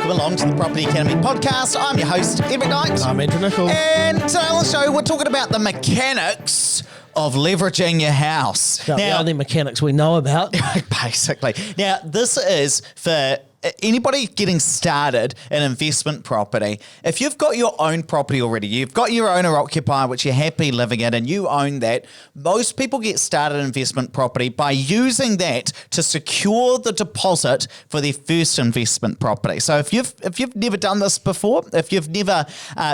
welcome along to the Property Academy podcast. I'm your host, Emmett Knight. I'm Andrew Nichols. And today on the show, we're talking about the mechanics of leveraging your house. Now, the only mechanics we know about. Basically. Now, this is for anybody getting started in investment property. If you've got your own property already, you've got your owner-occupier, which you're happy living in, and you own that, most people get started in investment property by using that to secure the deposit for their first investment property. So if you've never done this before, if you've never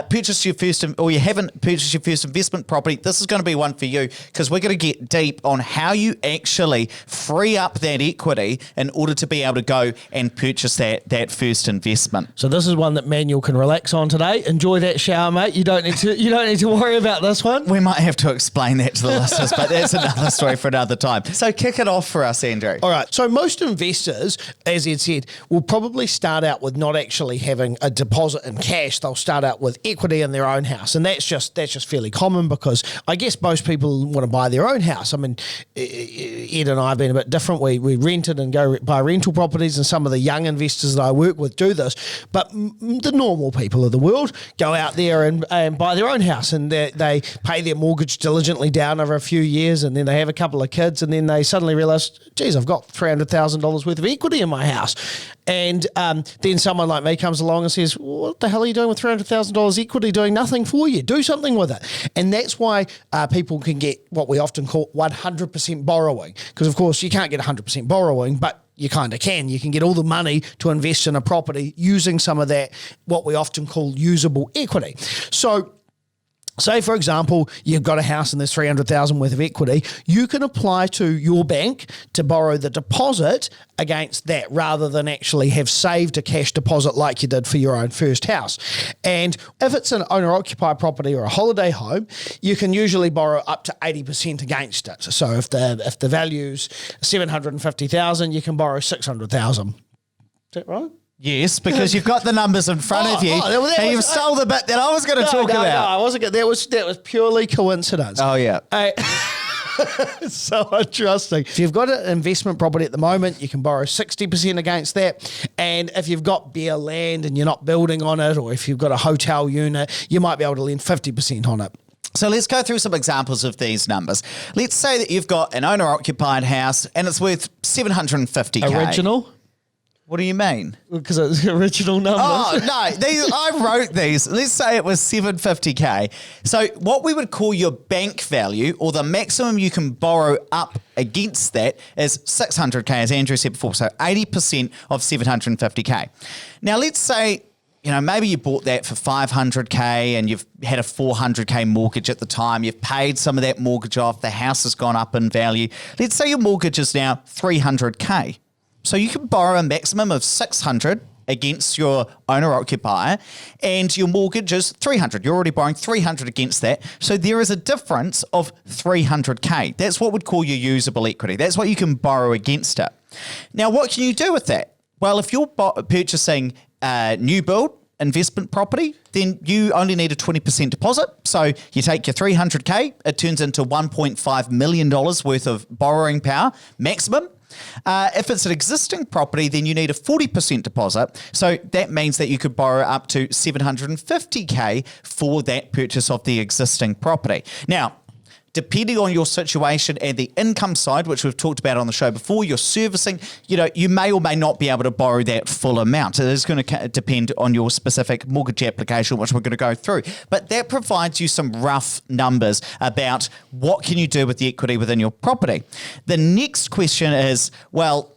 purchased your first, or you haven't purchased your first investment property, this is going to be one for you, because we're going to get deep on how you actually free up that equity in order to be able to go and purchase that first investment. So this is one that Manuel can relax on today. Enjoy that shower, mate. You don't need to worry about this one. We might have to explain that to the listeners, but that's another story for another time. So kick it off for us, Andrew. All right. So most investors, as Ed said, will probably start out with not actually having a deposit in cash. They'll start out with equity in their own house, and that's just fairly common because I guess most people want to buy their own house. I mean, Ed and I have been a bit different. We rented and go buy rental properties, and some of the young investors that I work with do this, but the normal people of the world go out there and buy their own house, and they pay their mortgage diligently down over a few years, and then they have a couple of kids, and then they suddenly realise, geez, I've got $300,000 worth of equity in my house. And then someone like me comes along and says, what the hell are you doing with $300,000 equity doing nothing for you? Do something with it. And that's why people can get what we often call 100% borrowing, because of course you can't get 100% borrowing, but you kind of can. You can get all the money to invest in a property using some of that, what we often call usable equity. So say, for example, you've got a house and there's $300,000 worth of equity. You can apply to your bank to borrow the deposit against that rather than actually have saved a cash deposit like you did for your own first house. And if it's an owner-occupied property or a holiday home, you can usually borrow up to 80% against it. So if the value's $750,000, you can borrow $600,000. Is that right? Yes, because you've got the numbers in front of you, and you've stole the bit that I was going to talk about. No, I wasn't going. That was purely coincidence. Oh, yeah. It's so interesting. If you've got an investment property at the moment, you can borrow 60% against that. And if you've got bare land and you're not building on it, or if you've got a hotel unit, you might be able to lend 50% on it. So let's go through some examples of these numbers. Let's say that you've got an owner-occupied house and it's worth $750,000. Original? What do you mean? Because it's original numbers. Oh, no. I wrote these. Let's say it was $750,000. So what we would call your bank value, or the maximum you can borrow up against that, is $600,000, as Andrew said before. So 80% of $750,000. Now, let's say, maybe you bought that for $500,000 and you've had a $400,000 mortgage at the time. You've paid some of that mortgage off. The house has gone up in value. Let's say your mortgage is now $300,000. So you can borrow a maximum of $600,000 against your owner-occupier, and your mortgage is $300,000. You're already borrowing $300,000 against that. So there is a difference of $300,000. That's what we'd call your usable equity. That's what you can borrow against it. Now, what can you do with that? Well, if you're purchasing a new build investment property, then you only need a 20% deposit. So you take your $300,000, it turns into $1.5 million worth of borrowing power maximum. If it's an existing property, then you need a 40% deposit. So that means that you could borrow up to $750,000 for that purchase of the existing property. Now, depending on your situation and the income side, which we've talked about on the show before, your servicing, you may or may not be able to borrow that full amount. It is going to depend on your specific mortgage application, which we're going to go through. But that provides you some rough numbers about what can you do with the equity within your property. The next question is, well,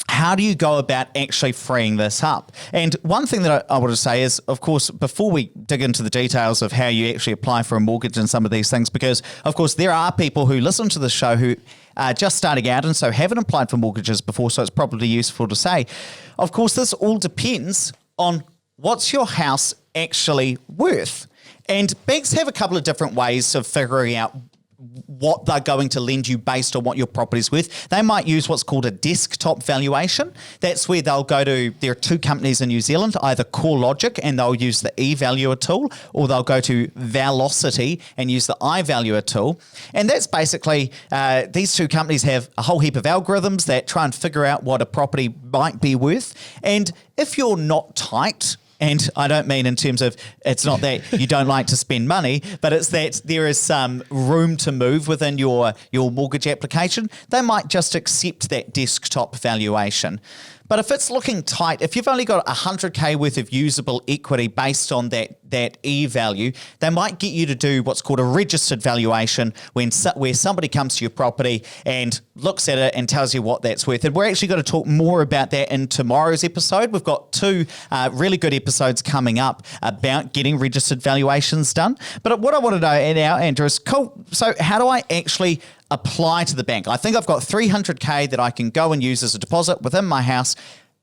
how do you go about actually freeing this up? And one thing that I want to say is, of course, before we dig into the details of how you actually apply for a mortgage and some of these things, because, of course, there are people who listen to the show who are just starting out and so haven't applied for mortgages before, so it's probably useful to say. Of course, this all depends on what's your house actually worth. And banks have a couple of different ways of figuring out what they're going to lend you based on what your property's worth. They might use what's called a desktop valuation. That's where they'll go to, there are two companies in New Zealand, either CoreLogic and they'll use the eValuer tool, or they'll go to Velocity and use the iValuer tool. And that's basically, these two companies have a whole heap of algorithms that try and figure out what a property might be worth. And if you're not tight, and I don't mean in terms of, it's not that you don't like to spend money, but it's that there is some room to move within your mortgage application, they might just accept that desktop valuation. But if it's looking tight, if you've only got 100K worth of usable equity based on that e-value, they might get you to do what's called a registered valuation where somebody comes to your property and looks at it and tells you what that's worth. And we're actually going to talk more about that in tomorrow's episode. We've got two really good episodes coming up about getting registered valuations done. But what I want to know now, Andrew, is cool. So how do I actually apply to the bank? I think I've got 300K that I can go and use as a deposit within my house.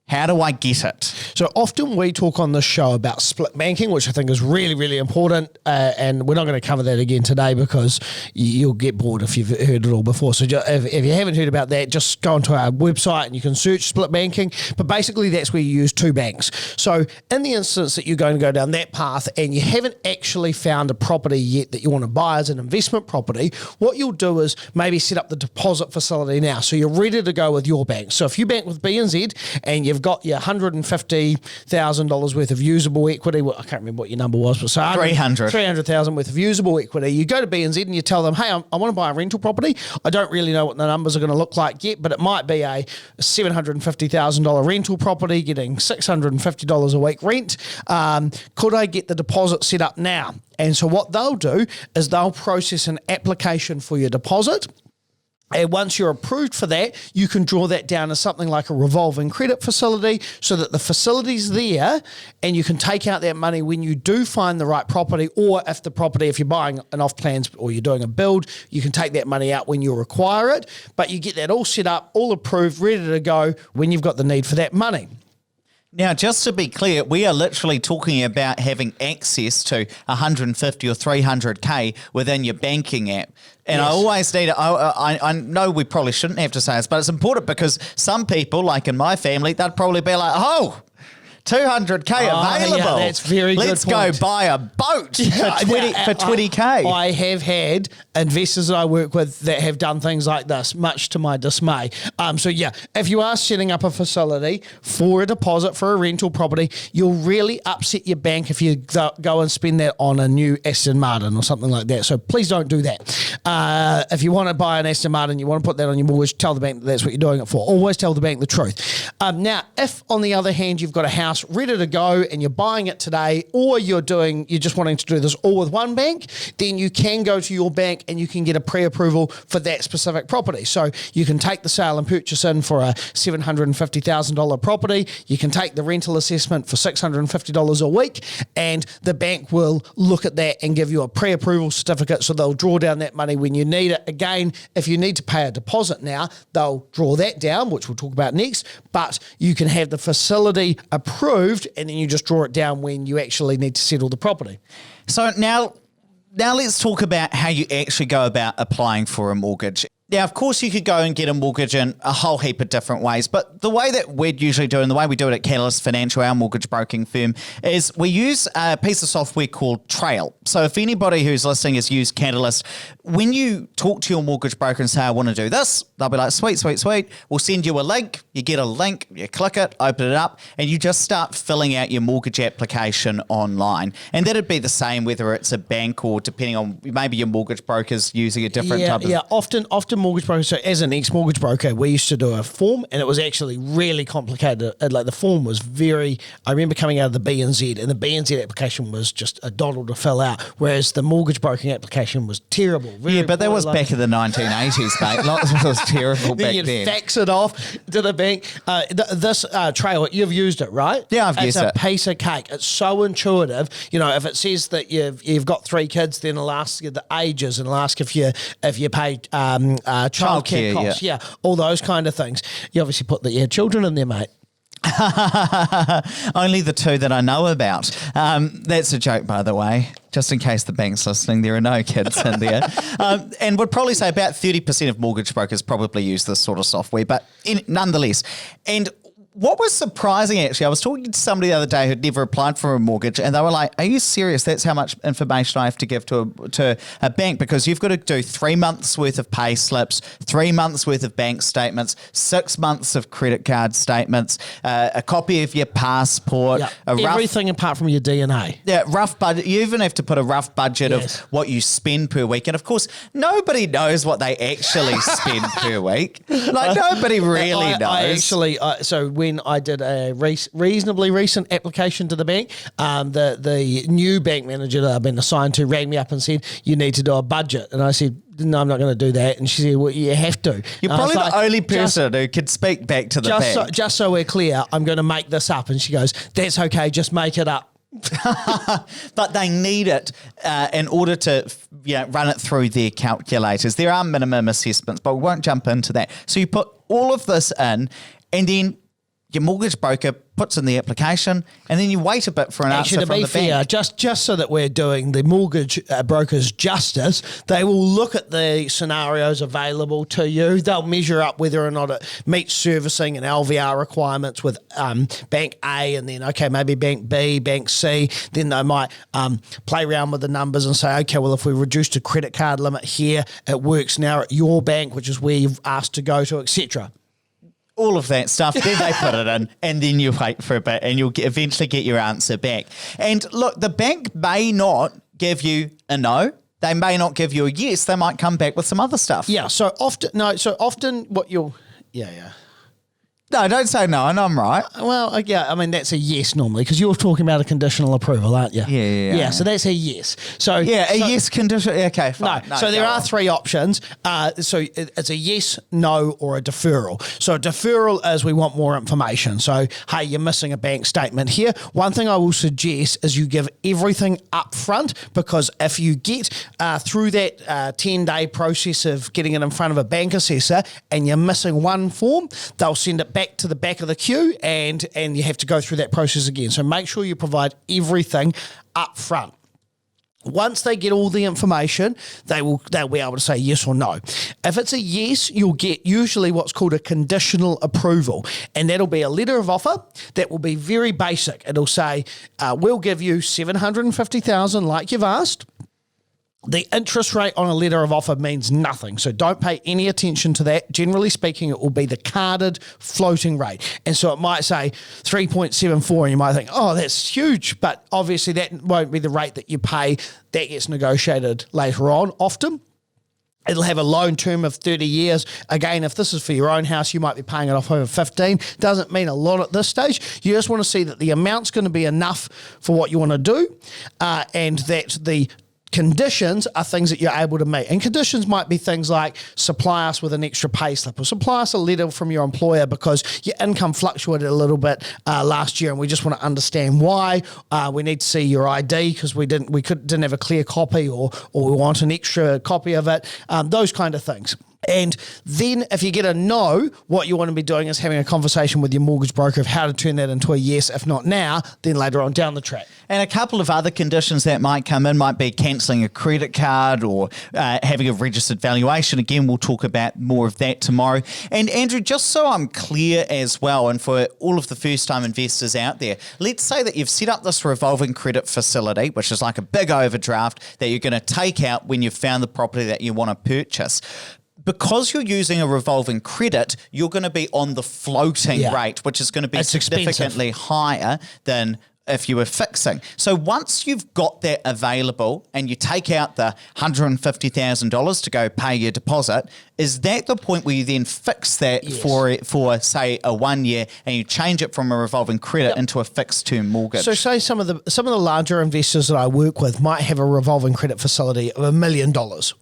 How do I get it? So often we talk on this show about split banking, which I think is really, really important. And we're not going to cover that again today because you'll get bored if you've heard it all before. So if you haven't heard about that, just go onto our website and you can search split banking. But basically that's where you use two banks. So in the instance that you're going to go down that path and you haven't actually found a property yet that you want to buy as an investment property, what you'll do is maybe set up the deposit facility now. So you're ready to go with your bank. So if you bank with BNZ and you've got your $150,000 worth of usable equity. Well, I can't remember what your number was, but so 300,000 worth of usable equity. You go to BNZ and you tell them, hey, I want to buy a rental property. I don't really know what the numbers are going to look like yet, but it might be a $750,000 rental property getting $650 a week rent. Could I get the deposit set up now? And so what they'll do is they'll process an application for your deposit. And once you're approved for that, you can draw that down as something like a revolving credit facility so that the facility's there and you can take out that money when you do find the right property, or if you're buying an off-plans or you're doing a build, you can take that money out when you require it. But you get that all set up, all approved, ready to go when you've got the need for that money. Now, just to be clear, we are literally talking about having access to 150 or 300K within your banking app. And yes. I always need I know we probably shouldn't have to say this, but it's important because some people, like in my family, they'd probably be like, oh, 200K available. Yeah, that's very good. Let's go buy a boat for 20K. I have had investors that I work with that have done things like this, much to my dismay. So yeah, if you are setting up a facility for a deposit for a rental property, you'll really upset your bank if you go and spend that on a new Aston Martin or something like that. So please don't do that. If you want to buy an Aston Martin, you want to put that on your mortgage, tell the bank that that's what you're doing it for. Always tell the bank the truth. Now, if on the other hand, you've got a house ready to go and you're buying it today, or you're just wanting to do this all with one bank, then you can go to your bank and you can get a pre-approval for that specific property. So you can take the sale and purchase in for a $750,000 property. You can take the rental assessment for $650 a week, and the bank will look at that and give you a pre-approval certificate. So they'll draw down that money when you need it. Again, if you need to pay a deposit now, they'll draw that down, which we'll talk about next, but you can have the facility approved and then you just draw it down when you actually need to settle the property. So now let's talk about how you actually go about applying for a mortgage. Now, of course, you could go and get a mortgage in a whole heap of different ways, but the way that we'd usually do it, and the way we do it at Catalyst Financial, our mortgage broking firm, is we use a piece of software called Trail. So if anybody who's listening has used Catalyst, when you talk to your mortgage broker and say, I want to do this, they'll be like, sweet. We'll send you a link. You get a link, you click it, open it up, and you just start filling out your mortgage application online. And that'd be the same whether it's a bank or depending on maybe your mortgage broker's using a different type of... Yeah, often mortgage broker. So as an ex-mortgage broker, we used to do a form, and it was actually really complicated. Like the form was I remember coming out of the BNZ, and the BNZ application was just a doddle to fill out, whereas the mortgage broking application was terrible. But that was back in the 1980s, mate. It was terrible back then. You'd fax it off to the bank. This Trail, you've used it, right? Yeah, I've used it. It's a piece of cake. It's so intuitive. You know, if it says that you've got 3 kids, then it'll ask you the ages and it'll ask if you pay childcare costs, all those kind of things. You obviously put that you had children in there, mate. Only the two that I know about. That's a joke, by the way, just in case the bank's listening. There are no kids in there. And would probably say about 30% of mortgage brokers probably use this sort of software, but nonetheless. And what was surprising, actually, I was talking to somebody the other day who'd never applied for a mortgage, and they were like, are you serious? That's how much information I have to give to a bank, because you've got to do 3 months worth of pay slips, 3 months worth of bank statements, 6 months of credit card statements, a copy of your passport, everything apart from your DNA. Yeah, rough budget. You even have to put a rough budget of what you spend per week. And of course, nobody knows what they actually spend per week. Like, nobody really knows. So when I did a reasonably recent application to the bank, the new bank manager that I've been assigned to rang me up and said, you need to do a budget. And I said, no, I'm not going to do that. And she said, well, you have to. You're probably the only person who could speak back to the bank. Just so we're clear, I'm going to make this up. And she goes, that's okay, just make it up. But they need it in order to run it through their calculators. There are minimum assessments, but we won't jump into that. So you put all of this in, and then your mortgage broker puts in the application, and then you wait a bit for an answer from the bank. Just so that we're doing the mortgage brokers justice, they will look at the scenarios available to you. They'll measure up whether or not it meets servicing and LVR requirements with Bank A, and then, maybe Bank B, Bank C. Then they might play around with the numbers and say, okay, well, if we reduced a credit card limit here, it works now at your bank, which is where you've asked to go to, etc. All of that stuff, then they put it in, and then you wait for a bit, and you'll eventually get your answer back. And look, the bank may not give you a no. They may not give you a yes. They might come back with some other stuff. Yeah, so often what you'll... Yeah. No, don't say no, and I'm right. Well, I mean, that's a yes normally, because you're talking about a conditional approval, aren't you? Yeah. So that's a yes. Yes condition. Okay, fine. No, so there are three options. So it's a yes, no, or a deferral. So a deferral is we want more information. So, hey, you're missing a bank statement here. One thing I will suggest is you give everything up front, because if you get through that 10-day process of getting it in front of a bank assessor and you're missing one form, they'll send it back to the back of the queue, and you have to go through that process again. So make sure you provide everything up front. Once they get all the information, they'll be able to say yes or no. If it's a yes, you'll get usually what's called a conditional approval, and that'll be a letter of offer that will be very basic. It'll say, we'll give you $750,000 like you've asked. The interest rate on a letter of offer means nothing, so don't pay any attention to that. Generally speaking, it will be the carded floating rate. And so it might say 3.74, and you might think, oh, that's huge, but obviously that won't be the rate that you pay. That gets negotiated later on often. It'll have a loan term of 30 years. Again, if this is for your own house, you might be paying it off over 15. Doesn't mean a lot at this stage. You just want to see that the amount's going to be enough for what you want to do, and that the conditions are things that you're able to meet. And conditions might be things like supply us with an extra pay slip, or supply us a letter from your employer because your income fluctuated a little bit last year and we just want to understand why. We need to see your ID because we didn't have a clear copy, or we want an extra copy of it. Those kind of things. And then if you get a no, what you want to be doing is having a conversation with your mortgage broker of how to turn that into a yes. If not now, then later on down the track. And a couple of other conditions that might come in might be cancelling a credit card or having a registered valuation. Again, we'll talk about more of that tomorrow. And Andrew, just so I'm clear as well, and for all of the first-time investors out there, let's say that you've set up this revolving credit facility, which is like a big overdraft that you're going to take out when you've found the property that you want to purchase. Because you're using a revolving credit, you're going to be on the floating rate, which is going to be significantly higher than if you were fixing. So once you've got that available and you take out the $150,000 to go pay your deposit, is that the point where you then fix that for say a 1 year, and you change it from a revolving credit into a fixed term mortgage? So say some of the larger investors that I work with might have a revolving credit facility of $1 million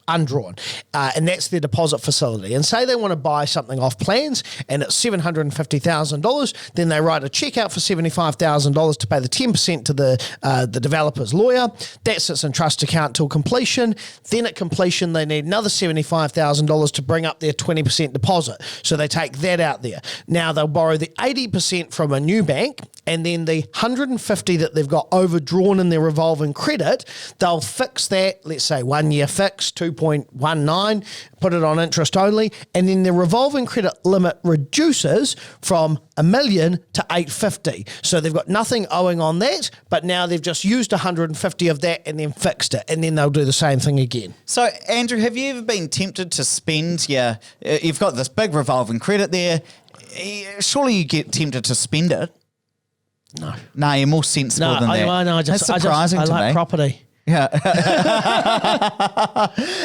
undrawn, and that's their deposit facility. And say they want to buy something off plans and it's $750,000, then they write a check out for $75,000 to pay the 10% to the developer's lawyer. That sits in trust account till completion. Then at completion, they need another $75,000 to bring up their 20% deposit. So they take that out there. Now they'll borrow the 80% from a new bank, and then the 150 that they've got overdrawn in their revolving credit, they'll fix that, let's say 1 year fix, 2.19, put it on interest only, and then the revolving credit limit reduces from $1 million to $850. So they've got nothing owing on that, but now they've just used 150 of that and then fixed it, and then they'll do the same thing again. So, Andrew, have you ever been tempted to spend you've got this big revolving credit there, surely you get tempted to spend it? No, you're more sensible than that. No, That's surprising I to like me. property. Yeah.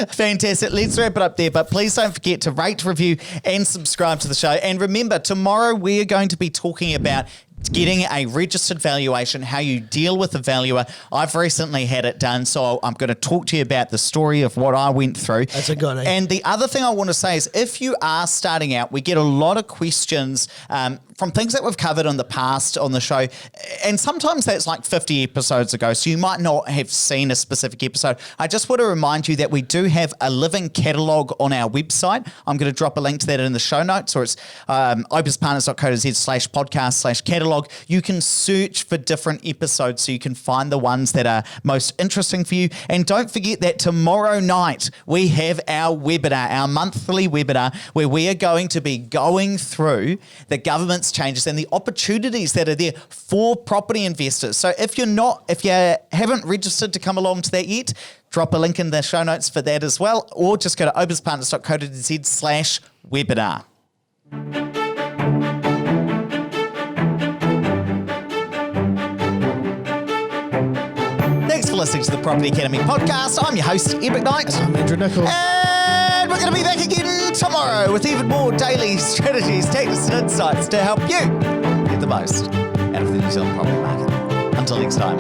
Fantastic. Let's wrap it up there. But please don't forget to rate, review, and subscribe to the show. And remember, tomorrow we are going to be talking about getting a registered valuation, how you deal with a valuer. I've recently had it done, so I'm going to talk to you about the story of what I went through. That's a good idea. And the other thing I want to say is if you are starting out, we get a lot of questions from things that we've covered in the past on the show. And sometimes that's like 50 episodes ago, so you might not have seen a specific episode. I just want to remind you that we do have a living catalogue on our website. I'm going to drop a link to that in the show notes, or it's opuspartners.co.nz/podcast/catalogue. You can search for different episodes so you can find the ones that are most interesting for you. And don't forget that tomorrow night we have our webinar, our monthly webinar, where we are going to be going through the government's changes and the opportunities that are there for property investors. So if you haven't registered to come along to that yet, drop a link in the show notes for that as well, or just go to opuspartners.co.nz/webinar. Thanks for listening to the Property Academy podcast. I'm your host, Ed McKnight. I'm Andrew Nichols. And we're going to be back again tomorrow with even more daily strategies, tactics, and insights to help you get the most out of the New Zealand property market. Until next time.